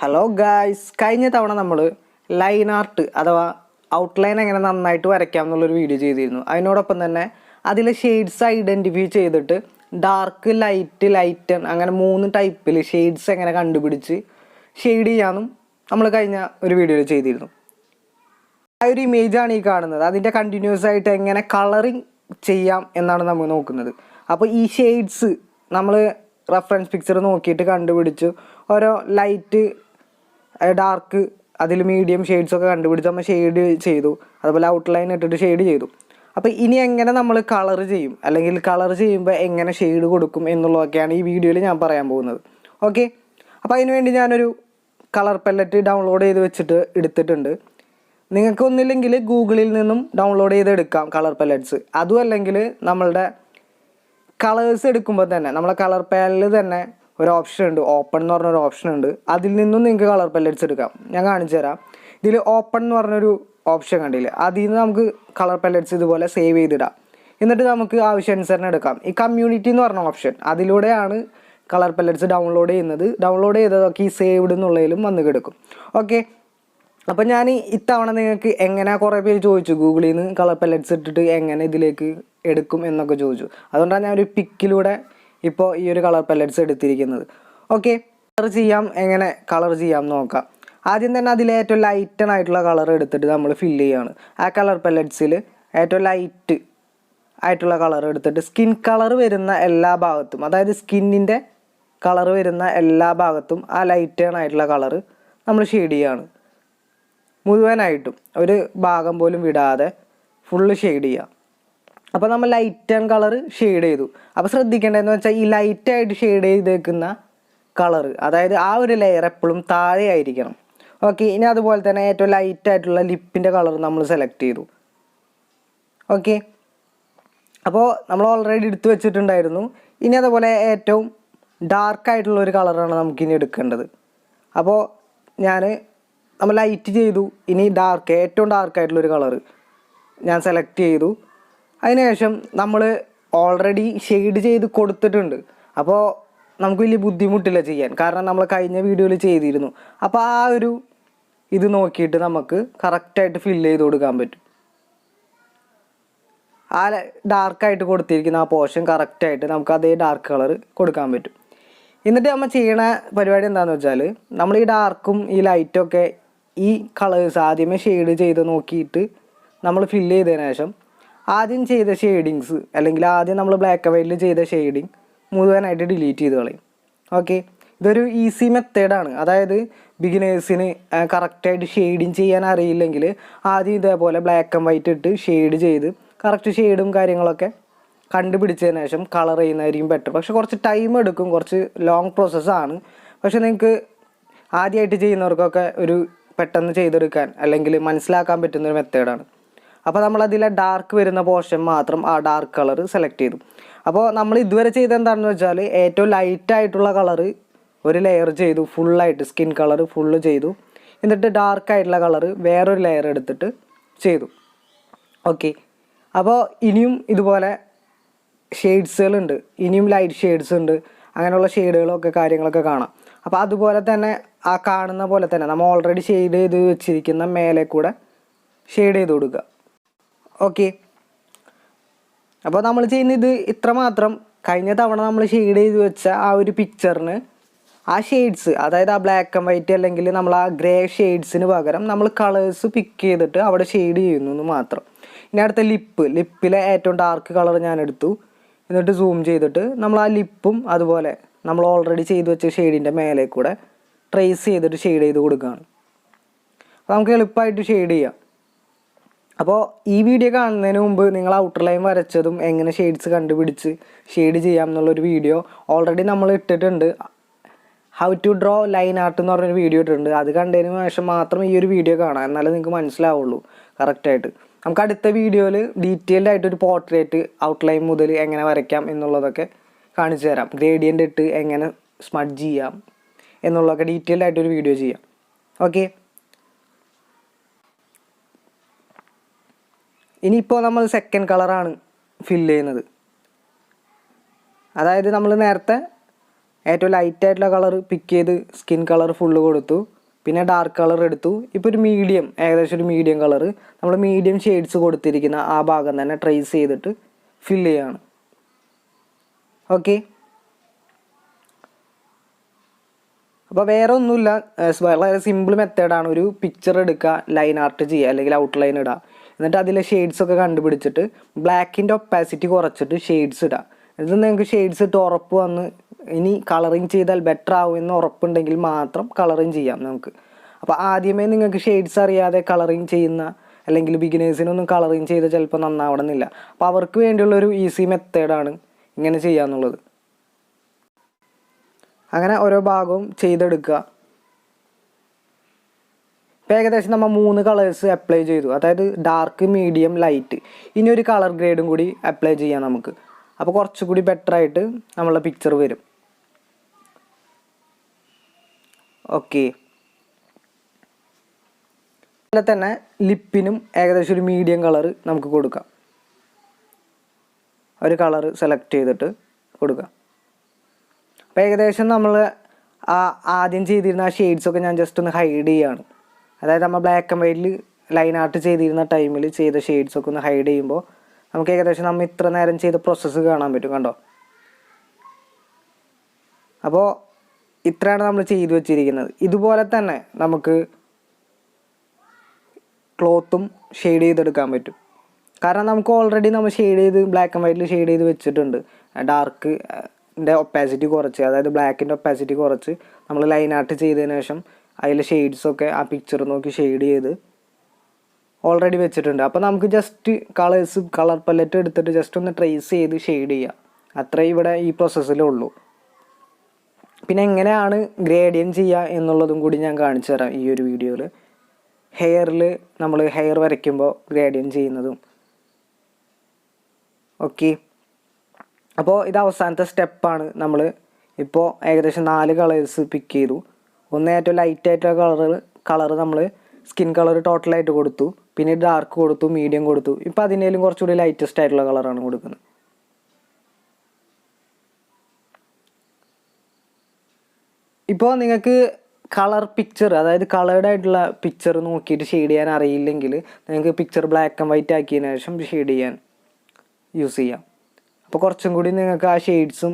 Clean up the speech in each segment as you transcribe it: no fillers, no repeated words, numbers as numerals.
Hello guys, കഴിഞ്ഞ തവണ നമ്മൾ ലൈൻ ആർട്ട് അഥവാ ഔട്ട്ലൈൻ എങ്ങനെ നന്നായിട്ട് വരയ്ക്കാം എന്നുള്ളൊരു വീഡിയോ ചെയ്തിരുന്നു. അതിനോടൊപ്പം തന്നെ അതിലെ ഷെയ്ഡ്സ് ഐഡൻറ്റിഫൈ ചെയ്തിട്ട് ഡാർക്ക്, ലൈറ്റ് അങ്ങനെ 3 ടൈപ്പിൽ ഷെയ്ഡ്സ് എങ്ങനെ കണ്ടുപിടിച്ച് ഷെയ്ഡ് ചെയ്യാമെന്നും നമ്മൾ കഴിഞ്ഞ ഒരു വീഡിയോയിൽ ചെയ്തിരുന്നു. ആ ഒരു ഇമേജാണ് ഈ കാണുന്നത്. അതിൻ്റെ കണ്ടിന്യൂസ് ആയിട്ട് എങ്ങനെ കളറിങ് ചെയ്യാം എന്നാണ് നമ്മൾ നോക്കുന്നത്. അപ്പോൾ ഈ ഷെയ്ഡ്സ് നമ്മൾ റെഫറൻസ് പിക്ചർ നോക്കിയിട്ട് കണ്ടുപിടിച്ചു. ഓരോ ലൈറ്റ്, ഡാർക്ക്, അതിൽ മീഡിയം ഷെയ്ഡ്സൊക്കെ കണ്ടുപിടിച്ച് നമ്മൾ ഷെയ്ഡ് ചെയ്തു. അതുപോലെ ഔട്ട്ലൈൻ ഇട്ടിട്ട് ഷെയ്ഡ് ചെയ്തു. അപ്പോൾ ഇനി എങ്ങനെ നമ്മൾ കളർ ചെയ്യും, അല്ലെങ്കിൽ കളർ ചെയ്യുമ്പോൾ എങ്ങനെ ഷെയ്ഡ് കൊടുക്കും എന്നുള്ളതൊക്കെയാണ് ഈ വീഡിയോയിൽ ഞാൻ പറയാൻ പോകുന്നത്. ഓക്കെ, അപ്പോൾ അതിന് വേണ്ടി ഞാനൊരു കളർ പെല്ലറ്റ് ഡൗൺലോഡ് ചെയ്ത് വെച്ചിട്ട് എടുത്തിട്ടുണ്ട്. നിങ്ങൾക്ക് ഒന്നില്ലെങ്കിൽ ഗൂഗിളിൽ നിന്നും ഡൗൺലോഡ് ചെയ്തെടുക്കാം കളർ പെല്ലറ്റ്സ്. അതും അല്ലെങ്കിൽ നമ്മളുടെ കളേഴ്സ് എടുക്കുമ്പോൾ തന്നെ നമ്മളെ കളർ പാനലിൽ തന്നെ ഒരു ഓപ്ഷൻ ഉണ്ട്, ഓപ്പൺ എന്ന് പറഞ്ഞൊരു ഓപ്ഷൻ ഉണ്ട്. അതിൽ നിന്നും നിങ്ങൾക്ക് കളർ പെല്ലറ്റ്സ് എടുക്കാം. ഞാൻ കാണിച്ചു തരാം. ഇതിൽ ഓപ്പൺ എന്ന് പറഞ്ഞൊരു ഓപ്ഷൻ കണ്ടില്ലേ, അതിൽ നിന്ന് നമുക്ക് കളർ പെല്ലറ്റ്സ് ഇതുപോലെ സേവ് ചെയ്തിടാം. എന്നിട്ട് നമുക്ക് ആവശ്യാനുസരണം എടുക്കാം. ഈ കമ്മ്യൂണിറ്റി എന്ന് പറഞ്ഞ ഓപ്ഷൻ, അതിലൂടെയാണ് കളർ പെല്ലറ്റ്സ് ഡൗൺലോഡ് ചെയ്യുന്നത്. ഡൗൺലോഡ് ചെയ്തതൊക്കെ ഈ സേവ്ഡ് എന്നുള്ളതിലും വന്ന് കിടക്കും. ഓക്കെ, അപ്പോൾ ഞാൻ ഇത്തവണ നിങ്ങൾക്ക് എങ്ങനെ, കുറേ പേര് ചോദിച്ചു ഗൂഗിളിൽ നിന്ന് കളർ പെല്ലറ്റ്സ് ഇട്ടിട്ട് എങ്ങനെ ഇതിലേക്ക് എടുക്കും എന്നൊക്കെ ചോദിച്ചു. അതുകൊണ്ടാണ് ഞാൻ ഒരു പിക്കിലൂടെ ഇപ്പോൾ ഈ ഒരു കളർ പെല്ലറ്റ്സ് എടുത്തിരിക്കുന്നത്. ഓക്കെ, എങ്ങനെ കളർ ചെയ്യാം നോക്കാം. ആദ്യം തന്നെ അതിൽ ഏറ്റവും ലൈറ്റനായിട്ടുള്ള കളർ എടുത്തിട്ട് നമ്മൾ ഫില്ല് ചെയ്യുകയാണ്. ആ കളർ പെല്ലറ്റ്സിൽ ഏറ്റവും ലൈറ്റ് ആയിട്ടുള്ള കളർ എടുത്തിട്ട് സ്കിൻ കളർ വരുന്ന എല്ലാ ഭാഗത്തും, അതായത് സ്കിന്നിൻ്റെ കളർ വരുന്ന എല്ലാ ഭാഗത്തും ആ ലൈറ്റനായിട്ടുള്ള കളർ നമ്മൾ ഷെയ്ഡ് ചെയ്യുകയാണ്. മുഴുവനായിട്ടും ഒരു ഭാഗം പോലും വിടാതെ ഫുള്ള് ഷെയ്ഡ് ചെയ്യുക. അപ്പോൾ നമ്മൾ ലൈറ്റ് ആൻഡ് കളർ ഷെയ്ഡ് ചെയ്തു. അപ്പോൾ ശ്രദ്ധിക്കേണ്ടതെന്ന് വെച്ചാൽ ഈ ലൈറ്റായിട്ട് ഷെയ്ഡ് ചെയ്തേക്കുന്ന കളർ, അതായത് ആ ഒരു ലെയർ എപ്പോഴും താഴെ ആയിരിക്കണം. ഓക്കെ, ഇനി അതുപോലെ തന്നെ ഏറ്റവും ലൈറ്റായിട്ടുള്ള ലിപ്പിൻ്റെ കളർ നമ്മൾ സെലക്ട് ചെയ്തു. ഓക്കെ, അപ്പോൾ നമ്മൾ ഓൾറെഡി എടുത്തു വെച്ചിട്ടുണ്ടായിരുന്നു. ഇനി അതുപോലെ ഏറ്റവും ഡാർക്കായിട്ടുള്ള ഒരു കളറാണ് നമുക്കിനി എടുക്കേണ്ടത്. അപ്പോൾ നമ്മൾ ലൈറ്റ് ചെയ്തു. ഇനി ഡാർക്ക്, ഏറ്റവും ഡാർക്കായിട്ടുള്ളൊരു കളറ് ഞാൻ സെലക്ട് ചെയ്തു. അതിനുശേഷം നമ്മൾ ഓൾറെഡി ഷെയ്ഡ് ചെയ്ത് കൊടുത്തിട്ടുണ്ട്. അപ്പോൾ നമുക്ക് വലിയ ബുദ്ധിമുട്ടില്ല ചെയ്യാൻ, കാരണം നമ്മൾ കഴിഞ്ഞ വീഡിയോയിൽ ചെയ്തിരുന്നു. അപ്പോൾ ആ ഒരു ഇത് നോക്കിയിട്ട് നമുക്ക് കറക്റ്റായിട്ട് ഫില്ല് ചെയ്ത് കൊടുക്കാൻ പറ്റും. ആ ഡാർക്കായിട്ട് കൊടുത്തിരിക്കുന്ന ആ പോർഷൻ കറക്റ്റായിട്ട് നമുക്ക് അതേ ഡാർക്ക് കളർ കൊടുക്കാൻ പറ്റും. എന്നിട്ട് നമ്മൾ ചെയ്യണ പരിപാടി എന്താണെന്ന് വെച്ചാൽ, നമ്മൾ ഈ ഡാർക്കും ഈ ലൈറ്റൊക്കെ ഈ കളേഴ്സ് ആദ്യമേ ഷെയ്ഡ് ചെയ്ത് നോക്കിയിട്ട് നമ്മൾ ഫില്ല് ചെയ്തതിന് ശേഷം ആദ്യം ചെയ്ത ഷെയ്ഡിങ്സ്, അല്ലെങ്കിൽ ആദ്യം നമ്മൾ ബ്ലാക്ക് ആൻഡ് വൈറ്റിൽ ചെയ്ത ഷെയ്ഡിങ് മുഴുവനായിട്ട് ഡിലീറ്റ് ചെയ്ത് കളയും. ഓക്കെ, ഇതൊരു ഈസി മെത്തേഡാണ്. അതായത് ബിഗിനേഴ്സിന് കറക്റ്റായിട്ട് ഷെയ്ഡിങ് ചെയ്യാൻ അറിയില്ലെങ്കിൽ ആദ്യം ഇതേപോലെ ബ്ലാക്ക് ആൻഡ് വൈറ്റ് ഇട്ട് ഷെയ്ഡ് ചെയ്ത് കറക്റ്റ് ഷെയ്ഡും കാര്യങ്ങളൊക്കെ കണ്ടുപിടിച്ചതിന് ശേഷം കളർ ചെയ്യുന്നതായിരിക്കും ബെറ്റർ. പക്ഷെ കുറച്ച് ടൈം എടുക്കും, കുറച്ച് ലോങ് പ്രോസസ്സാണ്. പക്ഷെ നിങ്ങൾക്ക് ആദ്യമായിട്ട് ചെയ്യുന്നവർക്കൊക്കെ ഒരു പെട്ടെന്ന് ചെയ്തെടുക്കാൻ അല്ലെങ്കിൽ മനസ്സിലാക്കാൻ പറ്റുന്നൊരു മെത്തേഡാണ്. അപ്പോൾ നമ്മളതിലെ ഡാർക്ക് വരുന്ന പോർഷൻ മാത്രം ആ ഡാർക്ക് കളർ സെലക്ട് ചെയ്തു. അപ്പോൾ നമ്മൾ ഇതുവരെ ചെയ്ത എന്താണെന്ന് വെച്ചാൽ, ഏറ്റവും ലൈറ്റായിട്ടുള്ള കളറ് ഒരു ലെയർ ചെയ്തു, ഫുള്ളായിട്ട് സ്കിൻ കളർ ഫുള്ള് ചെയ്തു. എന്നിട്ട് ഡാർക്കായിട്ടുള്ള കളറ് വേറൊരു ലെയർ എടുത്തിട്ട് ചെയ്തു. ഓക്കെ, അപ്പോൾ ഇനിയും ഇതുപോലെ ഷെയ്ഡ്സുകളുണ്ട്, ഇനിയും ലൈറ്റ് ഷെയ്ഡ്സ് ഉണ്ട്, അങ്ങനെയുള്ള ഷെയ്ഡുകളൊക്കെ കാര്യങ്ങളൊക്കെ കാണാം. അപ്പോൾ അതുപോലെ തന്നെ ആ കാണുന്ന പോലെ തന്നെ നമ്മൾ ഓൾറെഡി ഷെയ്ഡ് ചെയ്ത് വെച്ചിരിക്കുന്ന മേലെ കൂടെ ഷെയ്ഡ് ചെയ്ത് കൊടുക്കുക. ഓക്കെ, അപ്പോൾ നമ്മൾ ചെയ്യുന്ന ഇത് ഇത്ര മാത്രം. കഴിഞ്ഞ തവണ നമ്മൾ ഷെയ്ഡ് ചെയ്ത് വെച്ച ആ ഒരു പിക്ചറിന് ആ ഷെയ്ഡ്സ്, അതായത് ആ ബ്ലാക്ക് ആൻഡ് വൈറ്റ് അല്ലെങ്കിൽ നമ്മൾ ആ ഗ്രേ ഷെയ്ഡ്സിന് പകരം നമ്മൾ കളേഴ്സ് പിക്ക് ചെയ്തിട്ട് അവിടെ ഷെയ്ഡ് ചെയ്യുന്നു എന്ന് മാത്രം. ഇനി അടുത്ത ലിപ്പിലെ ഏറ്റവും ഡാർക്ക് കളർ ഞാൻ എടുത്തു. എന്നിട്ട് സൂം ചെയ്തിട്ട് നമ്മൾ ആ ലിപ്പും അതുപോലെ നമ്മൾ ഓൾറെഡി ചെയ്ത് വെച്ച ഷെയ്ഡിൻ്റെ മേലെ കൂടെ ട്രേസ് ചെയ്തിട്ട് ഷെയ്ഡ് ചെയ്ത് കൊടുക്കുകയാണ്. അപ്പോൾ നമുക്ക് എളുപ്പമായിട്ട് ഷെയ്ഡ് ചെയ്യാം. അപ്പോൾ ഈ വീഡിയോ കാണുന്നതിന് മുമ്പ് നിങ്ങൾ ഔട്ടർ ലൈൻ വരച്ചതും എങ്ങനെ ഷെയ്ഡ്സ് കണ്ടുപിടിച്ച് ഷെയ്ഡ് ചെയ്യാം എന്നുള്ളൊരു വീഡിയോ ഓൾറെഡി നമ്മൾ ഇട്ടിട്ടുണ്ട്. How to draw line art എന്ന് പറഞ്ഞൊരു വീഡിയോ ഇട്ടിട്ടുണ്ട്. അത് കണ്ടതിന് ശേഷം മാത്രം ഈ ഒരു വീഡിയോ കാണാം, എന്നാലേ നിങ്ങൾക്ക് മനസ്സിലാവുള്ളൂ കറക്റ്റായിട്ട്. നമുക്ക് അടുത്ത വീഡിയോയിൽ ഡീറ്റെയിൽഡ് ആയിട്ടൊരു പോർട്രേറ്റ് ഔട്ട്ലൈൻ മുതൽ എങ്ങനെ വരയ്ക്കാം എന്നുള്ളതൊക്കെ കാണിച്ചു തരാം. ഗ്രേഡിയൻ്റ് ഇട്ട് എങ്ങനെ സ്മഡ്ജ് ചെയ്യാം എന്നുള്ളതൊക്കെ ഡീറ്റെയിൽഡ് ആയിട്ടൊരു വീഡിയോ ചെയ്യാം. ഓക്കെ, ഇനിയിപ്പോൾ നമ്മൾ സെക്കൻഡ് കളറാണ് ഫില്ല് ചെയ്യുന്നത്. അതായത് നമ്മൾ നേരത്തെ ഏറ്റവും ലൈറ്റായിട്ടുള്ള കളർ പിക്ക് ചെയ്ത് സ്കിൻ കളർ ഫുള്ള് കൊടുത്തു. പിന്നെ ഡാർക്ക് കളർ എടുത്തു. ഇപ്പോൾ ഒരു മീഡിയം, ഏകദേശം ഒരു മീഡിയം കളർ നമ്മൾ മീഡിയം ഷെയ്ഡ്സ് കൊടുത്തിരിക്കുന്ന ആ ഭാഗം തന്നെ ട്രേസ് ചെയ്തിട്ട് ഫില്ല് ചെയ്യാണ്. ഓക്കെ, അപ്പോൾ വേറെ ഒന്നുമില്ല, വളരെ സിമ്പിൾ മെത്തേഡാണ്. ഒരു പിക്ചർ എടുക്കുക, ലൈൻ ആർട്ട് ചെയ്യുക, അല്ലെങ്കിൽ ഔട്ട്ലൈൻ ഇടുക. എന്നിട്ട് അതിലെ ഷെയ്ഡ്സൊക്കെ കണ്ടുപിടിച്ചിട്ട് ബ്ലാക്കിൻ്റെ ഒപ്പാസിറ്റി കുറച്ചിട്ട് ഷെയ്ഡ്സ് ഇടുക. എന്നിട്ട് നിങ്ങൾക്ക് ഷെയ്ഡ്സ് ഇട്ട് ഉറപ്പ് വന്ന് ഇനി കളറിങ് ചെയ്താൽ ബെറ്റർ ആവുമെന്ന് ഉറപ്പുണ്ടെങ്കിൽ മാത്രം കളറിങ് ചെയ്യാം നമുക്ക്. അപ്പോൾ ആദ്യമേ നിങ്ങൾക്ക് ഷെയ്ഡ്സ് അറിയാതെ കളറിങ് ചെയ്യുന്ന, അല്ലെങ്കിൽ ബിഗിനേഴ്സിനൊന്നും കളറിങ് ചെയ്ത് ചിലപ്പോൾ നന്നാവണമെന്നില്ല. അപ്പോൾ അവർക്ക് വേണ്ടിയുള്ളൊരു ഈസി മെത്തേഡാണ് ഇങ്ങനെ ചെയ്യാന്നുള്ളത്. അങ്ങനെ ഓരോ ഭാഗവും ചെയ്തെടുക്കുക. ഇപ്പോൾ ഏകദേശം നമ്മൾ 3 കളേഴ്സ് അപ്ലൈ ചെയ്തു, അതായത് ഡാർക്ക്, മീഡിയം, ലൈറ്റ്. ഇനി ഒരു കളർ ഗ്രേഡും കൂടി അപ്ലൈ ചെയ്യാം നമുക്ക്. അപ്പോൾ കുറച്ചുകൂടി ബെറ്ററായിട്ട് നമ്മളുടെ പിക്ചർ വരും. ഓക്കെ, അതുപോലെ തന്നെ ലിപ്പിനും ഏകദേശം ഒരു മീഡിയം കളർ നമുക്ക് കൊടുക്കാം. ഒരു കളർ സെലക്ട് ചെയ്തിട്ട് കൊടുക്കാം. അപ്പോൾ ഏകദേശം നമ്മൾ ആദ്യം ചെയ്തിരുന്ന ആ ഷെയ്ഡ്സൊക്കെ ഞാൻ ജസ്റ്റ് ഒന്ന് ഹൈഡ് ചെയ്യുകയാണ്. അതായത് നമ്മൾ ബ്ലാക്ക് ആൻഡ് വൈറ്റിൽ ലൈൻ ആർട്ട് ചെയ്തിരുന്ന ടൈമിൽ ചെയ്ത ഷെയ്ഡ്സൊക്കെ ഒന്ന് ഹൈഡ് ചെയ്യുമ്പോൾ നമുക്ക് ഏകദേശം നമ്മൾ ഇത്ര നേരം ചെയ്ത പ്രോസസ്സ് കാണാൻ പറ്റും. കണ്ടോ? അപ്പോൾ ഇത്രയാണ് നമ്മൾ ചെയ്തു വച്ചിരിക്കുന്നത്. ഇതുപോലെ തന്നെ നമുക്ക് ക്ലോത്തും ഷെയ്ഡ് ചെയ്തെടുക്കാൻ പറ്റും. കാരണം നമുക്ക് ഓൾറെഡി നമ്മൾ ഷെയ്ഡ് ചെയ്ത് ബ്ലാക്ക് ആൻഡ് വൈറ്റിൽ ഷെയ്ഡ് ചെയ്ത് വെച്ചിട്ടുണ്ട്. ഡാർക്കിൻ്റെ ഒപ്പാസിറ്റി കുറച്ച്, അതായത് ബ്ലാക്കിൻ്റെ ഒപ്പാസിറ്റി കുറച്ച് നമ്മൾ ലൈൻ ആർട്ട് ചെയ്തതിന് ശേഷം അതിലെ ഷെയ്ഡ്സൊക്കെ ആ പിക്ചർ നോക്കി ഷെയ്ഡ് ചെയ്ത് ഓൾറെഡി വെച്ചിട്ടുണ്ട്. അപ്പോൾ നമുക്ക് ജസ്റ്റ് കളർ പല്ലറ്റ് എടുത്തിട്ട് ജസ്റ്റ് ഒന്ന് ട്രേസ് ചെയ്ത് ഷെയ്ഡ് ചെയ്യാം. അത്രേ ഇവിടെ ഈ പ്രോസസ്സിലുള്ളൂ. പിന്നെ എങ്ങനെയാണ് ഗ്രേഡിയൻ ചെയ്യുക എന്നുള്ളതും കൂടി ഞാൻ കാണിച്ചു തരാം ഈ ഒരു വീഡിയോയിൽ. ഹെയറിൽ നമ്മൾ ഹെയർ വരയ്ക്കുമ്പോൾ ഗ്രേഡിയൻ ചെയ്യുന്നതും. ഓക്കെ, അപ്പോൾ ഇത് അവസാനത്തെ സ്റ്റെപ്പാണ്. നമ്മൾ ഇപ്പോൾ ഏകദേശം 4 കളേഴ്സ് പിക്ക് ചെയ്തു. ഒന്ന് ഏറ്റവും ലൈറ്റായിട്ടുള്ള കളർ നമ്മൾ സ്കിൻ കളർ ടോട്ടലായിട്ട് കൊടുത്തു. പിന്നെ ഡാർക്ക് കൊടുത്തു, മീഡിയം കൊടുത്തു. ഇപ്പോൾ അതിനേലും കുറച്ചുകൂടി ലൈറ്റസ്റ്റ് ആയിട്ടുള്ള കളറാണ് കൊടുക്കുന്നത്. ഇപ്പോൾ നിങ്ങൾക്ക് കളർ പിക്ചർ, അതായത് കളേർഡ് ആയിട്ടുള്ള പിക്ചർ നോക്കിയിട്ട് ഷെയ്ഡ് ചെയ്യാൻ അറിയില്ലെങ്കിൽ നിങ്ങൾക്ക് പിക്ചർ ബ്ലാക്ക് ആൻഡ് വൈറ്റ് ആക്കിയതിന് ശേഷം ഷെയ്ഡ് ചെയ്യാൻ യൂസ് ചെയ്യാം. അപ്പോൾ കുറച്ചും കൂടി നിങ്ങൾക്ക് ആ ഷെയ്ഡ്സും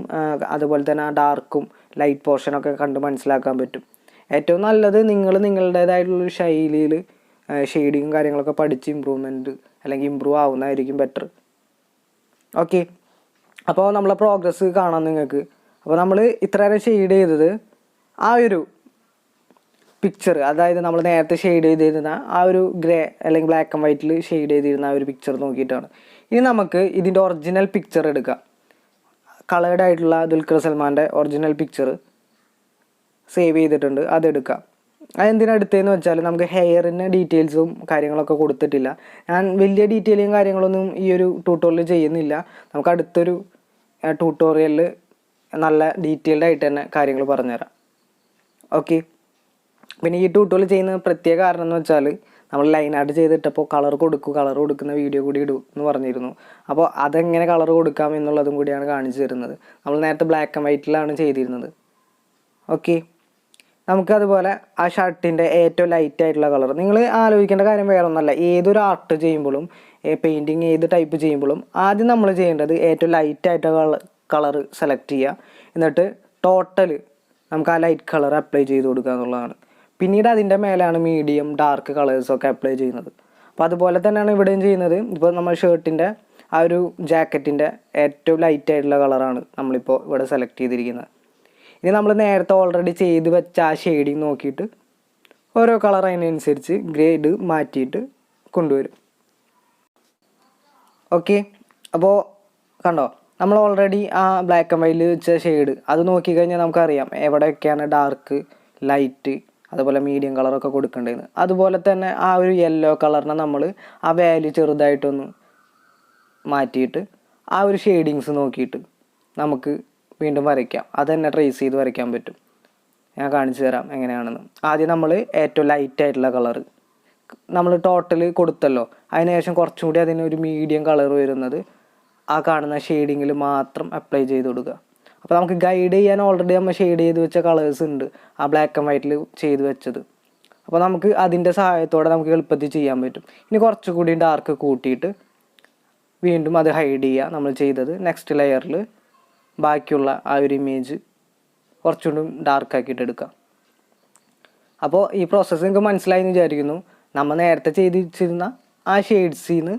അതുപോലെ തന്നെ ആ ഡാർക്കും ലൈറ്റ് പോർഷനൊക്കെ കണ്ട് മനസ്സിലാക്കാൻ പറ്റും. ഏറ്റവും നല്ലത് നിങ്ങളുടേതായിട്ടുള്ളൊരു ശൈലിയിൽ ഷെയ്ഡിങ്ങും കാര്യങ്ങളൊക്കെ പഠിച്ച് ഇമ്പ്രൂവ് ആവുന്നതായിരിക്കും ബെറ്റർ. ഓക്കെ, അപ്പോൾ നമ്മളെ പ്രോഗ്രസ് കാണാം നിങ്ങൾക്ക്. അപ്പോൾ നമ്മൾ ഇത്രയേറെ ഷെയ്ഡ് ചെയ്തത് ആ ഒരു പിക്ചർ, അതായത് നമ്മൾ നേരത്തെ ഷെയ്ഡ് ചെയ്തിരുന്ന ആ ഒരു ഗ്രേ അല്ലെങ്കിൽ ബ്ലാക്ക് ആൻഡ് വൈറ്റിൽ ഷെയ്ഡ് ചെയ്തിരുന്ന ആ ഒരു പിക്ചർ നോക്കിയിട്ടാണ്. ഇനി നമുക്ക് ഇതിൻ്റെ ഒറിജിനൽ പിക്ചർ എടുക്കാം. കളേർഡ് ആയിട്ടുള്ള ദുൽഖർ സൽമാൻ്റെ ഒറിജിനൽ പിക്ചർ സേവ് ചെയ്തിട്ടുണ്ട്, അതെടുക്കാം. അതെന്തിനെടുത്തതെന്ന് വെച്ചാൽ നമുക്ക് ഹെയറിന് ഡീറ്റെയിൽസും കാര്യങ്ങളൊക്കെ കൊടുത്തിട്ടില്ല. ഞാൻ വലിയ ഡീറ്റെയിലും കാര്യങ്ങളൊന്നും ഈ ഒരു ട്യൂട്ടോറിയൽ ചെയ്യുന്നില്ല. നമുക്ക് അടുത്തൊരു ട്യൂട്ടോറിയലിൽ നല്ല ഡീറ്റെയിൽഡ് ആയിട്ട് തന്നെ കാര്യങ്ങൾ പറഞ്ഞുതരാം. ഓക്കെ, പിന്നെ ഈ ട്യൂട്ടോറിയൽ ചെയ്യുന്ന പ്രത്യേക കാരണം എന്ന് വെച്ചാൽ നമ്മൾ ലൈൻ ആർട്ട് ചെയ്തിട്ടപ്പോൾ കളർ കൊടുക്കുന്ന വീഡിയോ കൂടി ഇടും എന്ന് പറഞ്ഞിരുന്നു. അപ്പോൾ അതെങ്ങനെ കളർ കൊടുക്കാം എന്നുള്ളതും കൂടിയാണ് കാണിച്ചു തരുന്നത്. നമ്മൾ നേരത്തെ ബ്ലാക്ക് ആൻഡ് വൈറ്റിലാണ് ചെയ്തിരുന്നത്. ഓക്കെ, നമുക്കതുപോലെ ആ ഷർട്ടിൻ്റെ ഏറ്റവും ലൈറ്റായിട്ടുള്ള കളർ, നിങ്ങൾ ആലോചിക്കേണ്ട കാര്യം വേറെ ഒന്നല്ല. ഏതൊരു ആർട്ട് ചെയ്യുമ്പോഴും പെയിൻറ്റിങ് ഏത് ടൈപ്പ് ചെയ്യുമ്പോഴും ആദ്യം നമ്മൾ ചെയ്യേണ്ടത് ഏറ്റവും ലൈറ്റായിട്ടുള്ള കളർ സെലക്ട് ചെയ്യുക. എന്നിട്ട് ടോട്ടൽ നമുക്ക് ആ ലൈറ്റ് കളർ അപ്ലൈ ചെയ്ത് കൊടുക്കുക എന്നുള്ളതാണ്. പിന്നീട് അതിൻ്റെ മേലാണ് മീഡിയം ഡാർക്ക് കളേഴ്സൊക്കെ അപ്ലൈ ചെയ്യുന്നത്. അപ്പോൾ അതുപോലെ തന്നെയാണ് ഇവിടെയും ചെയ്യുന്നത്. ഇപ്പോൾ നമ്മൾ ഷർട്ടിൻ്റെ ആ ഒരു ജാക്കറ്റിൻ്റെ ഏറ്റവും ലൈറ്റായിട്ടുള്ള കളറാണ് നമ്മളിപ്പോൾ ഇവിടെ സെലക്ട് ചെയ്തിരിക്കുന്നത്. ഇനി നമ്മൾ നേരത്തെ ഓൾറെഡി ചെയ്ത് വെച്ച ആ ഷെയ്ഡിങ് നോക്കിയിട്ട് ഓരോ കളർ അതിനനുസരിച്ച് ഗ്രേഡ് മാറ്റിയിട്ട് കൊണ്ടുവരും. ഓക്കെ, അപ്പോൾ കണ്ടോ, നമ്മൾ ഓൾറെഡി ആ ബ്ലാക്ക് ആൻഡ് വൈറ്റിൽ വെച്ച ഷെയ്ഡ് അത് നോക്കിക്കഴിഞ്ഞാൽ നമുക്കറിയാം എവിടെയൊക്കെയാണ് ഡാർക്ക്, ലൈറ്റ്, അതുപോലെ മീഡിയം കളറൊക്കെ കൊടുക്കേണ്ടതെന്ന്. അതുപോലെ തന്നെ ആ ഒരു യെല്ലോ കളറിനെ നമ്മൾ ആ വാല്യൂ ചെറുതായിട്ടൊന്ന് മാറ്റിയിട്ട് ആ ഒരു ഷെയ്ഡിങ്സ് നോക്കിയിട്ട് നമുക്ക് വീണ്ടും വരയ്ക്കാം. അത് തന്നെ ട്രേസ് ചെയ്ത് വരയ്ക്കാൻ പറ്റും. ഞാൻ കാണിച്ചു തരാം എങ്ങനെയാണെന്ന്. ആദ്യം നമ്മൾ ഏറ്റവും ലൈറ്റായിട്ടുള്ള കളറ് നമ്മൾ ടോട്ടൽ കൊടുത്തല്ലോ, അതിനുശേഷം കുറച്ചും കൂടി അതിനൊരു മീഡിയം കളർ വരുന്നത് ആ കാണുന്ന ഷെയ്ഡിങ്ങിൽ മാത്രം അപ്ലൈ ചെയ്ത് കൊടുക്കുക. അപ്പോൾ നമുക്ക് ഗൈഡ് ചെയ്യാൻ ഓൾറെഡി നമ്മൾ ഷെയ്ഡ് ചെയ്ത് വെച്ച കളേഴ്സ് ഉണ്ട്, ആ ബ്ലാക്ക് ആൻഡ് വൈറ്റിൽ ചെയ്ത് വെച്ചത്. അപ്പോൾ നമുക്ക് അതിൻ്റെ സഹായത്തോടെ നമുക്ക് എളുപ്പത്തിൽ ചെയ്യാൻ പറ്റും. ഇനി കുറച്ചുകൂടി ഡാർക്ക് കൂട്ടിയിട്ട് വീണ്ടും അത് ഹൈഡ് ചെയ്യുക നമ്മൾ ചെയ്തത്. നെക്സ്റ്റ് ലെയറിൽ ബാക്കിയുള്ള ആ ഒരു ഇമേജ് കുറച്ചുകൂടി ഡാർക്കാക്കിയിട്ട് എടുക്കാം. അപ്പോൾ ഈ പ്രോസസ്സ് നിങ്ങൾക്ക് മനസ്സിലായി എന്ന് വിചാരിക്കുന്നു. നമ്മൾ നേരത്തെ ചെയ്ത് വെച്ചിരുന്ന ആ ഷെയ്ഡ്സിൽ നിന്ന്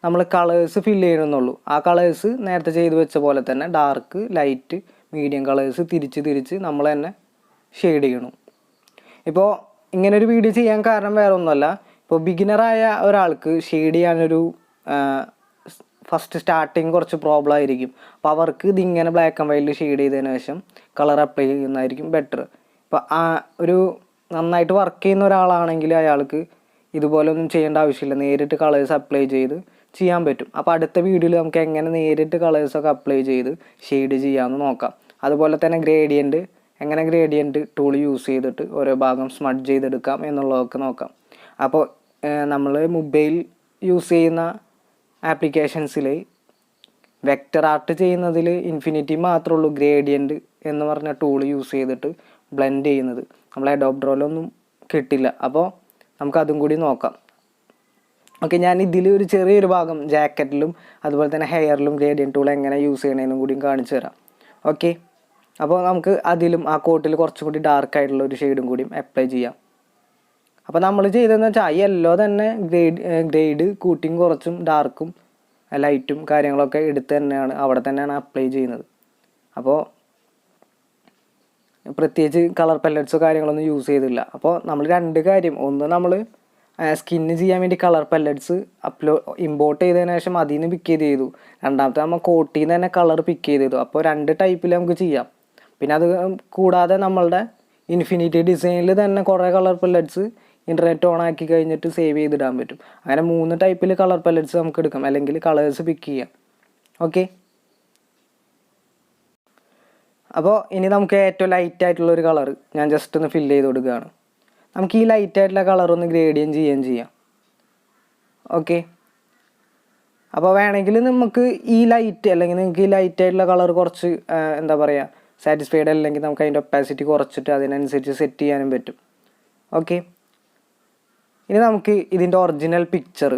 നമ്മൾ കളേഴ്സ് ഫില്ല് ചെയ്യണമെന്നുള്ളൂ. ആ കളേഴ്സ് നേരത്തെ ചെയ്ത് വെച്ച പോലെ തന്നെ ഡാർക്ക്, ലൈറ്റ്, മീഡിയം കളേഴ്സ് തിരിച്ച് നമ്മൾ തന്നെ ഷെയ്ഡ് ചെയ്യണം. ഇപ്പോൾ ഇങ്ങനൊരു വീഡിയോ ചെയ്യാൻ കാരണം വേറെ ഒന്നുമല്ല, ഇപ്പോൾ ബിഗിനറായ ഒരാൾക്ക് ഷെയ്ഡ് ചെയ്യാനൊരു ഫസ്റ്റ് സ്റ്റാർട്ടിങ് കുറച്ച് പ്രോബ്ലം ആയിരിക്കും. അപ്പോൾ അവർക്ക് ഇതിങ്ങനെ ബ്ലാക്ക് ആൻഡ് വൈറ്റിൽ ഷെയ്ഡ് ചെയ്തതിന് ശേഷം കളർ അപ്ലൈ ചെയ്യുന്നതായിരിക്കും ബെറ്റർ. ഇപ്പോൾ ആ ഒരു നന്നായിട്ട് വർക്ക് ചെയ്യുന്ന ഒരാളാണെങ്കിൽ അയാൾക്ക് ഇതുപോലെ ഒന്നും ചെയ്യേണ്ട ആവശ്യമില്ല, നേരിട്ട് കളേഴ്സ് അപ്ലൈ ചെയ്ത് ചെയ്യാൻ പറ്റും. അപ്പോൾ അടുത്ത വീഡിയോയിൽ നമുക്ക് എങ്ങനെ നേരിട്ട് കളേഴ്സൊക്കെ അപ്ലൈ ചെയ്ത് ഷെയ്ഡ് ചെയ്യാമെന്ന് നോക്കാം. അതുപോലെ തന്നെ എങ്ങനെ ഗ്രേഡിയൻറ്റ് ടൂൾ യൂസ് ചെയ്തിട്ട് ഓരോ ഭാഗം സ്മഡ്ജ് ചെയ്തെടുക്കാം എന്നുള്ളതൊക്കെ നോക്കാം. അപ്പോൾ നമ്മൾ മൊബൈൽ യൂസ് ചെയ്യുന്ന ആപ്ലിക്കേഷൻസിൽ വെക്റ്റർ ആർട്ട് ചെയ്യുന്നതിൽ ഇൻഫിനിറ്റി മാത്രമേ ഉള്ളൂ ഗ്രേഡിയൻറ്റ് എന്ന് പറഞ്ഞ ടൂൾ യൂസ് ചെയ്തിട്ട് ബ്ലെൻഡ് ചെയ്യുന്നത്. നമ്മൾ അഡോബ് ഡ്രോയിലൊന്നും കിട്ടില്ല. അപ്പോൾ നമുക്കതും കൂടി നോക്കാം. ഓക്കെ, ഞാൻ ഇതിൽ ഒരു ചെറിയൊരു ഭാഗം ജാക്കറ്റിലും അതുപോലെ തന്നെ ഹെയറിലും ഗ്രേഡിയൻറ്റ് ടൂൾ എങ്ങനെ യൂസ് ചെയ്യണമെന്നും കൂടി കാണിച്ചു തരാം. ഓക്കെ, അപ്പോൾ നമുക്ക് അതിലും ആ കോട്ടിൽ കുറച്ചും കൂടി ഡാർക്കായിട്ടുള്ള ഒരു ഷെയ്ഡും കൂടിയും അപ്ലൈ ചെയ്യാം. അപ്പോൾ നമ്മൾ ചെയ്തതെന്ന് വെച്ചാൽ ഈ യെല്ലോ തന്നെ ഗ്രേഡ് കൂട്ടിയും കുറച്ചും ഡാർക്കും ലൈറ്റും കാര്യങ്ങളൊക്കെ എടുത്ത് തന്നെയാണ് അവിടെ തന്നെയാണ് അപ്ലൈ ചെയ്യുന്നത്. അപ്പോൾ പ്രത്യേകിച്ച് കളർ പല്ലറ്റ്സോ കാര്യങ്ങളൊന്നും യൂസ് ചെയ്തില്ല. അപ്പോൾ നമ്മൾ രണ്ട് കാര്യം, ഒന്ന് നമ്മൾ സ്കിന്ന് ചെയ്യാൻ വേണ്ടി കളർ പല്ലറ്റ്സ് ഇമ്പോർട്ട് ചെയ്തതിന് ശേഷം അതിൽ നിന്ന് പിക്ക് ചെയ്തു. രണ്ടാമത്തെ നമ്മൾ കോട്ടിൽ നിന്ന് തന്നെ കളർ പിക്ക് ചെയ്തു. അപ്പോൾ രണ്ട് ടൈപ്പിൽ നമുക്ക് ചെയ്യാം. പിന്നെ അത് കൂടാതെ നമ്മളുടെ ഇൻഫിനിറ്റി ഡിസൈനിൽ തന്നെ കുറേ കളർ പല്ലറ്റ്സ് ഇൻ്റർനെറ്റ് ഓൺ ആക്കി കഴിഞ്ഞിട്ട് സേവ് ചെയ്തിടാൻ പറ്റും. അങ്ങനെ 3 ടൈപ്പിൽ കളർ പല്ലറ്റ്സ് നമുക്ക് എടുക്കാം, അല്ലെങ്കിൽ കളേഴ്സ് പിക്ക് ചെയ്യാം. ഓക്കെ, അപ്പോൾ ഇനി നമുക്ക് ഏറ്റവും ലൈറ്റായിട്ടുള്ളൊരു കളർ ഞാൻ ജസ്റ്റ് ഒന്ന് ഫില്ല് ചെയ്ത് കൊടുക്കുകയാണ്. നമുക്ക് ഈ ലൈറ്റായിട്ടുള്ള കളറൊന്ന് ഗ്രേഡിയൻ ചെയ്യാം. ഓക്കെ, അപ്പോൾ വേണമെങ്കിൽ നമുക്ക് ഈ ലൈറ്റ് അല്ലെങ്കിൽ നിങ്ങൾക്ക് ഈ ലൈറ്റായിട്ടുള്ള കളർ കുറച്ച് എന്താ പറയുക സാറ്റിസ്ഫൈഡ് അല്ലെങ്കിൽ നമുക്ക് അതിൻ്റെ ഒപ്പാസിറ്റി കുറച്ചിട്ട് അതിനനുസരിച്ച് സെറ്റ് ചെയ്യാനും പറ്റും. ഓക്കെ, ഇനി നമുക്ക് ഇതിൻ്റെ ഒറിജിനൽ പിക്ചർ,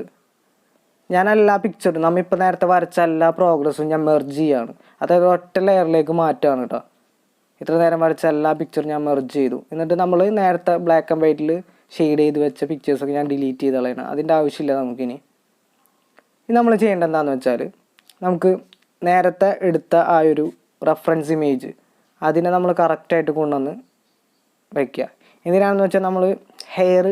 ഞാൻ എല്ലാ പിക്ചറും നമ്മളിപ്പോൾ നേരത്തെ വരച്ച എല്ലാ പ്രോഗ്രസ്സും ഞാൻ മെർജ് ചെയ്യാണ്. അതായത് ഒറ്റ ലെയറിലേക്ക് മാറ്റുകയാണ് കേട്ടോ. ഇത്ര നേരം വരച്ച എല്ലാ പിക്ചറും ഞാൻ മെർജ് ചെയ്തു. എന്നിട്ട് നമ്മൾ നേരത്തെ ബ്ലാക്ക് ആൻഡ് വൈറ്റിൽ ഷെയ്ഡ് ചെയ്ത് വെച്ച പിക്ചേഴ്സൊക്കെ ഞാൻ ഡിലീറ്റ് ചെയ്ത് കളയണം. അതിൻ്റെ ആവശ്യമില്ല നമുക്കിനി. ഇനി നമ്മൾ ചെയ്യേണ്ടത് എന്താണെന്ന് വെച്ചാൽ, നമുക്ക് നേരത്തെ എടുത്ത ആ ഒരു റെഫറൻസ് ഇമേജ് അതിനെ നമ്മൾ കറക്റ്റായിട്ട് കൊണ്ടുവന്ന് വയ്ക്കുക. എന്തിനാണെന്ന് വെച്ചാൽ നമ്മൾ ഹെയർ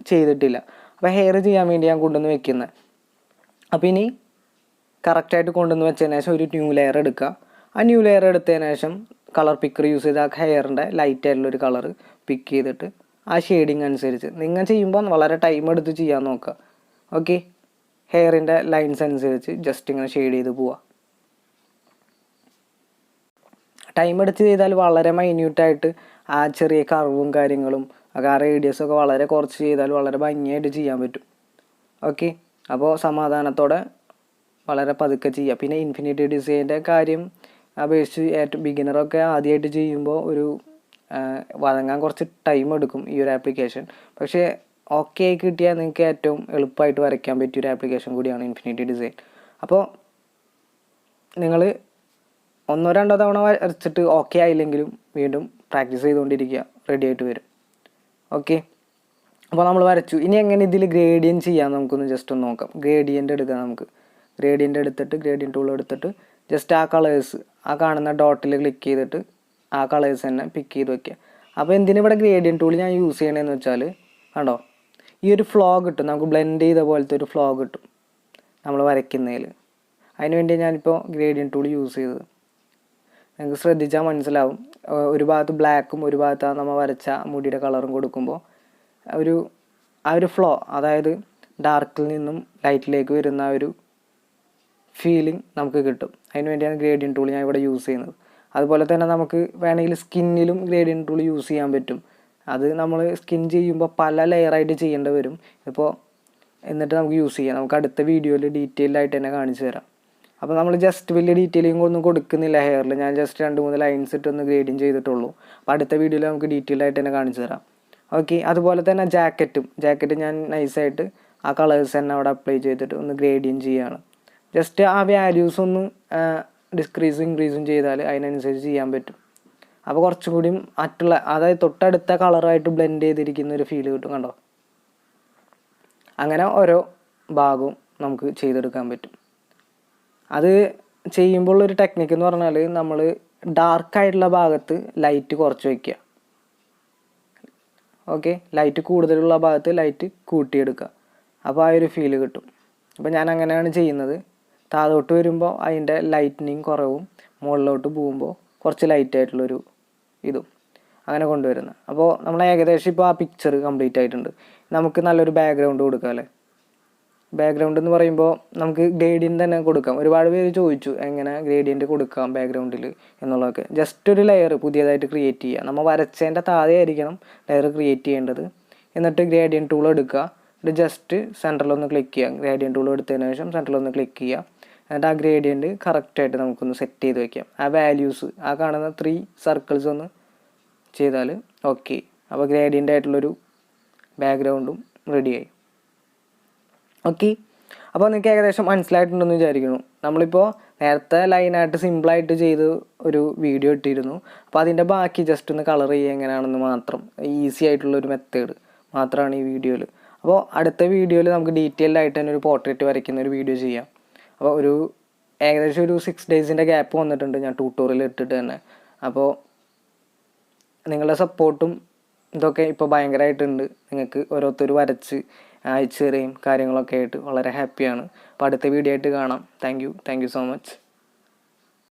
ചെയ്തിട്ടില്ല. അപ്പോൾ ഹെയർ ചെയ്യാൻ വേണ്ടി ഞാൻ കൊണ്ടുവന്ന് വെക്കുന്നത്. അപ്പോൾ ഇനി കറക്റ്റായിട്ട് കൊണ്ടുവന്ന് വെച്ചതിന് ശേഷം ഒരു ന്യൂ ലെയർ എടുക്കുക. ആ ന്യൂ ലെയർ എടുത്തതിന് ശേഷം കളർ പിക്കർ യൂസ് ചെയ്ത് ആ ഹെയറിൻ്റെ ലൈറ്റായിട്ടുള്ളൊരു കളർ പിക്ക് ചെയ്തിട്ട് ആ ഷെയ്ഡിങ് അനുസരിച്ച് നിങ്ങൾ ചെയ്യുമ്പോൾ വളരെ ടൈം എടുത്ത് ചെയ്യാൻ നോക്കുക. ഓക്കെ, ഹെയറിൻ്റെ ലൈൻസ് അനുസരിച്ച് ജസ്റ്റ് ഇങ്ങനെ ഷെയ്ഡ് ചെയ്ത് പോവുക. ടൈം എടുത്ത് ചെയ്താൽ വളരെ മൈന്യൂട്ടായിട്ട് ആ ചെറിയ കർവും കാര്യങ്ങളും ആ റേഡിയസൊക്കെ വളരെ കുറച്ച് ചെയ്താൽ വളരെ ഭംഗിയായിട്ട് ചെയ്യാൻ പറ്റും. ഓക്കെ, അപ്പോൾ സമാധാനത്തോടെ വളരെ പതുക്കെ ചെയ്യുക. പിന്നെ ഇൻഫിനിറ്റി ഡിസൈൻ്റെ കാര്യം അപേക്ഷിച്ച് ഏറ്റവും ബിഗിനറൊക്കെ ആദ്യമായിട്ട് ചെയ്യുമ്പോൾ ഒരു വഴങ്ങാൻ കുറച്ച് ടൈം എടുക്കും ഈ ഒരു ആപ്ലിക്കേഷൻ. പക്ഷേ ഓക്കെ ആയി കിട്ടിയാൽ നിങ്ങൾക്ക് ഏറ്റവും എളുപ്പമായിട്ട് വരയ്ക്കാൻ പറ്റിയൊരു ആപ്ലിക്കേഷൻ കൂടിയാണ് ഇൻഫിനിറ്റി ഡിസൈൻ. അപ്പോൾ നിങ്ങൾ 1-2 തവണ വരച്ചിട്ട് ഓക്കെ ആയില്ലെങ്കിലും വീണ്ടും പ്രാക്ടീസ് ചെയ്തുകൊണ്ടിരിക്കുക, റെഡി ആയിട്ട് വരും. ഓക്കെ, അപ്പോൾ നമ്മൾ വരച്ചു. ഇനി എങ്ങനെ ഇതിൽ ഗ്രേഡിയൻറ്റ് ചെയ്യാൻ നമുക്കൊന്ന് ജസ്റ്റ് ഒന്ന് നോക്കാം. ഗ്രേഡിയൻ്റ് എടുക്കാം. നമുക്ക് ഗ്രേഡിയൻ്റ് എടുത്തിട്ട് ഗ്രേഡിയൻ്റ് ടൂൾ എടുത്തിട്ട് ജസ്റ്റ് ആ കളേഴ്സ് ആ കാണുന്ന ഡോട്ടിൽ ക്ലിക്ക് ചെയ്തിട്ട് ആ കളേഴ്സ് തന്നെ പിക്ക് ചെയ്ത് വയ്ക്കുക. അപ്പോൾ എന്തിനിവിടെ ഗ്രേഡിയൻ്റ് ടൂൾ ഞാൻ യൂസ് ചെയ്യണമെന്ന് വെച്ചാൽ, കണ്ടോ ഈ ഒരു ഫ്ലോ കിട്ടും, നമുക്ക് ബ്ലെൻഡ് ചെയ്ത പോലത്തെ ഒരു ഫ്ലോ കിട്ടും നമ്മൾ വരയ്ക്കുന്നതിൽ. അതിനുവേണ്ടി ഞാനിപ്പോൾ ഗ്രേഡിയൻ്റ് ടൂൾ യൂസ് ചെയ്തത്. നിങ്ങൾക്ക് ശ്രദ്ധിച്ചാൽ മനസ്സിലാവും, ഒരു ഭാഗത്ത് ബ്ലാക്കും ഒരു ഭാഗത്ത് നമ്മൾ വരച്ച മുടിയുടെ കളറും കൊടുക്കുമ്പോൾ ആ ഒരു ഫ്ലോ, അതായത് ഡാർക്കിൽ നിന്നും ലൈറ്റിലേക്ക് വരുന്ന ആ ഒരു ഫീലിംഗ് നമുക്ക് കിട്ടും. അതിന് വേണ്ടിയാണ് ഗ്രേഡിയൻ്റ് ടൂൾ ഞാൻ ഇവിടെ യൂസ് ചെയ്യുന്നത്. അതുപോലെ തന്നെ നമുക്ക് വേണമെങ്കിൽ സ്കിന്നിലും ഗ്രേഡിയൻ്റ് ടൂൾ യൂസ് ചെയ്യാൻ പറ്റും. അത് നമ്മൾ സ്കിൻ ചെയ്യുമ്പോൾ പല ലെയറായിട്ട് ചെയ്യേണ്ടി വരും. എന്നിട്ട് നമുക്ക് യൂസ് ചെയ്യാം. നമുക്ക് അടുത്ത വീഡിയോയിൽ ഡീറ്റെയിൽഡ് ആയിട്ട് തന്നെ കാണിച്ചു തരാം. അപ്പോൾ നമ്മൾ ജസ്റ്റ് വലിയ ഡീറ്റെയിലിംഗ് ഒന്നും കൊടുക്കുന്നില്ല ഹെയറിൽ. ഞാൻ ജസ്റ്റ് 2-3 ലൈൻസ് ഇട്ടൊന്ന് ഗ്രേഡിങ് ചെയ്തിട്ടുള്ളൂ. അപ്പോൾ അടുത്ത വീഡിയോയിൽ നമുക്ക് ഡീറ്റെയിൽ ആയിട്ട് തന്നെ കാണിച്ചു തരാം. ഓക്കെ, അതുപോലെ തന്നെ ജാക്കറ്റ് ഞാൻ നൈസായിട്ട് ആ കളേഴ്സ് തന്നെ അവിടെ അപ്ലൈ ചെയ്തിട്ട് ഒന്ന് ഗ്രേഡിങ് ചെയ്യുകയാണ്. ജസ്റ്റ് ആ വാല്യൂസ് ഒന്ന് ഡിസ്ക്രീസും ഇൻക്രീസും ചെയ്താൽ അതിനനുസരിച്ച് ചെയ്യാൻ പറ്റും. അപ്പോൾ കുറച്ചും കൂടിയും മറ്റുള്ള അതായത് തൊട്ടടുത്ത കളറായിട്ട് ബ്ലെൻഡ് ചെയ്തിരിക്കുന്ന ഒരു ഫീൽ കിട്ടും. കണ്ടോ? അങ്ങനെ ഓരോ ഭാഗവും നമുക്ക് ചെയ്തെടുക്കാൻ പറ്റും. അത് ചെയ്യുമ്പോൾ ഒരു ടെക്നിക്ക് എന്ന് പറഞ്ഞാൽ നമ്മൾ ഡാർക്കായിട്ടുള്ള ഭാഗത്ത് ലൈറ്റ് കുറച്ച് വയ്ക്കുക. ഓക്കെ, ലൈറ്റ് കൂടുതലുള്ള ഭാഗത്ത് ലൈറ്റ് കൂട്ടിയെടുക്കുക. അപ്പോൾ ആ ഒരു ഫീല് കിട്ടും. അപ്പോൾ ഞാൻ അങ്ങനെയാണ് ചെയ്യുന്നത്. താഴോട്ട് വരുമ്പോൾ അതിൻ്റെ ലൈറ്റനിങ് കുറവും, മുകളിലോട്ട് പോകുമ്പോൾ കുറച്ച് ലൈറ്റായിട്ടുള്ളൊരു ഇതും അങ്ങനെ കൊണ്ടുവരുന്നത്. അപ്പോൾ നമ്മൾ ഏകദേശം ഇപ്പോൾ ആ പിക്ചർ കംപ്ലീറ്റ് ആയിട്ടുണ്ട്. നമുക്ക് നല്ലൊരു ബാക്ക്ഗ്രൗണ്ട് കൊടുക്കാം അല്ലേ? ബാക്ക്ഗ്രൗണ്ട് എന്ന് പറയുമ്പോൾ നമുക്ക് ഗ്രേഡിയൻ്റ് തന്നെ കൊടുക്കാം. ഒരുപാട് പേര് ചോദിച്ചു എങ്ങനെ ഗ്രേഡിയൻ്റ് കൊടുക്കാം ബാക്ക്ഗ്രൗണ്ടിൽ എന്നുള്ളതൊക്കെ. ജസ്റ്റ് ഒരു ലെയർ പുതിയതായിട്ട് ക്രിയേറ്റ് ചെയ്യുക. നമ്മൾ വരച്ചതിൻ്റെ താഴെ ആയിരിക്കണം ലെയർ ക്രിയേറ്റ് ചെയ്യേണ്ടത്. എന്നിട്ട് ഗ്രേഡിയൻ്റ് ടൂൾ എടുക്കുക. ഇത് ജസ്റ്റ് സെൻറ്ററിലൊന്ന് ക്ലിക്ക് ചെയ്യുക. ഗ്രേഡിയൻ്റ് ടൂൾ എടുത്തതിന് ശേഷം സെൻറ്ററിലൊന്ന് ക്ലിക്ക് ചെയ്യുക. എന്നിട്ട് ആ ഗ്രേഡിയൻ്റ് കറക്റ്റായിട്ട് നമുക്കൊന്ന് സെറ്റ് ചെയ്ത് വയ്ക്കാം. ആ വാല്യൂസ് ആ കാണുന്ന 3 സർക്കിൾസ് ഒന്ന് ചെയ്താൽ ഓക്കെ. അപ്പോൾ ഗ്രേഡിയൻ്റ് ആയിട്ടുള്ളൊരു ബാക്ക്ഗ്രൗണ്ടും റെഡിയായി. ഓക്കെ, അപ്പോൾ നിങ്ങൾക്ക് ഏകദേശം മനസ്സിലായിട്ടുണ്ടെന്ന് വിചാരിക്കുന്നു. നമ്മളിപ്പോൾ നേരത്തെ ലൈനായിട്ട് സിമ്പിളായിട്ട് ചെയ്ത് ഒരു വീഡിയോ ഇട്ടിരുന്നു. അപ്പോൾ അതിൻ്റെ ബാക്കി ജസ്റ്റ് ഒന്ന് കളർ ചെയ്യുക എങ്ങനെയാണെന്ന് മാത്രം, ഈസി ആയിട്ടുള്ളൊരു മെത്തേഡ് മാത്രമാണ് ഈ വീഡിയോയിൽ. അപ്പോൾ അടുത്ത വീഡിയോയിൽ നമുക്ക് ഡീറ്റെയിൽഡ് ആയിട്ട് തന്നെ ഒരു പോർട്രേറ്റ് വരയ്ക്കുന്ന ഒരു വീഡിയോ ചെയ്യാം. അപ്പോൾ ഏകദേശം ഒരു 6 ഡേയ്സിൻ്റെ ഗ്യാപ്പ് വന്നിട്ടുണ്ട് ഞാൻ ട്യൂട്ടോറിയൽ ഇട്ടിട്ട് തന്നെ. അപ്പോൾ നിങ്ങളുടെ സപ്പോർട്ടും ഇതൊക്കെ ഇപ്പോൾ ഭയങ്കരമായിട്ടുണ്ട്. നിങ്ങൾക്ക് ഓരോരുത്തർ വരച്ച് അയച്ചു തരുകയും കാര്യങ്ങളൊക്കെ ആയിട്ട് വളരെ ഹാപ്പിയാണ്. അപ്പോൾ അടുത്ത വീഡിയോ ആയിട്ട് കാണാം. Thank you so much.